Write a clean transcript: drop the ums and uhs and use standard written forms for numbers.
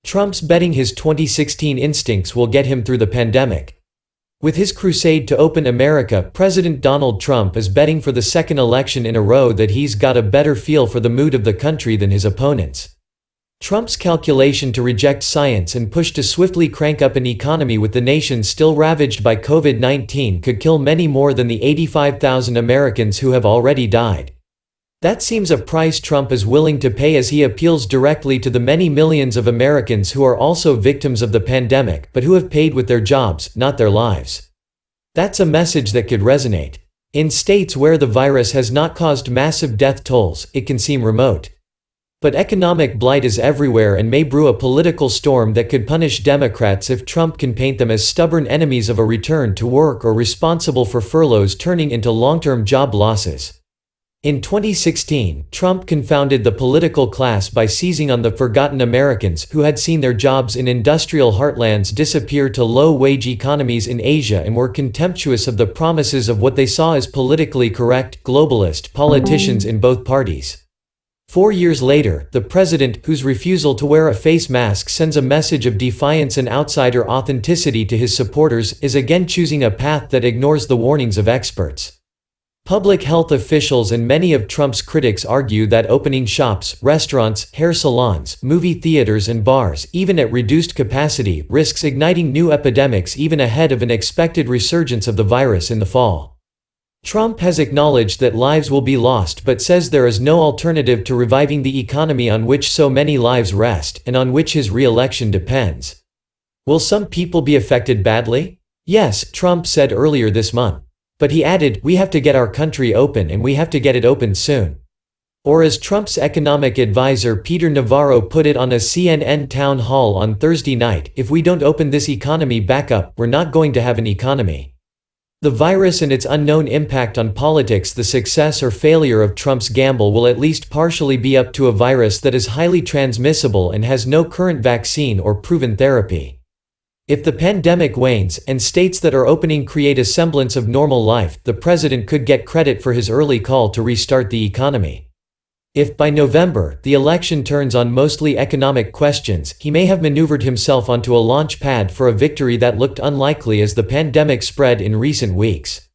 Trump's betting his 2016 instincts will get him through the pandemic. With his crusade to open America, President Donald Trump is betting for the second election in a row that he's got a better feel for the mood of the country than his opponents. Trump's calculation to reject science and push to swiftly crank up an economy with the nation still ravaged by COVID-19 could kill many more than the 85,000 Americans who have already died. That seems a price Trump is willing to pay as he appeals directly to the many millions of Americans who are also victims of the pandemic but who have paid with their jobs, not their lives. That's a message that could resonate. In states where the virus has not caused massive death tolls, it can seem remote. But economic blight is everywhere and may brew a political storm that could punish Democrats if Trump can paint them as stubborn enemies of a return to work or responsible for furloughs turning into long-term job losses. In 2016, Trump confounded the political class by seizing on the forgotten Americans who had seen their jobs in industrial heartlands disappear to low-wage economies in Asia and were contemptuous of the promises of what they saw as politically correct, globalist politicians in both parties. 4 years later, the president, whose refusal to wear a face mask sends a message of defiance and outsider authenticity to his supporters, is again choosing a path that ignores the warnings of experts. Public health officials and many of Trump's critics argue that opening shops, restaurants, hair salons, movie theaters and bars, even at reduced capacity, risks igniting new epidemics even ahead of an expected resurgence of the virus in the fall. Trump has acknowledged that lives will be lost but says there is no alternative to reviving the economy on which so many lives rest, and on which his re-election depends. Will some people be affected badly? Yes, Trump said earlier this month. But he added, we have to get our country open and we have to get it open soon. Or as Trump's economic advisor Peter Navarro put it on a CNN town hall on Thursday night, if we don't open this economy back up, we're not going to have an economy. The virus and its unknown impact on politics. The success or failure of Trump's gamble will at least partially be up to a virus that is highly transmissible and has no current vaccine or proven therapy. If the pandemic wanes, and states that are opening create a semblance of normal life, the president could get credit for his early call to restart the economy. If, by November, the election turns on mostly economic questions, he may have maneuvered himself onto a launch pad for a victory that looked unlikely as the pandemic spread in recent weeks.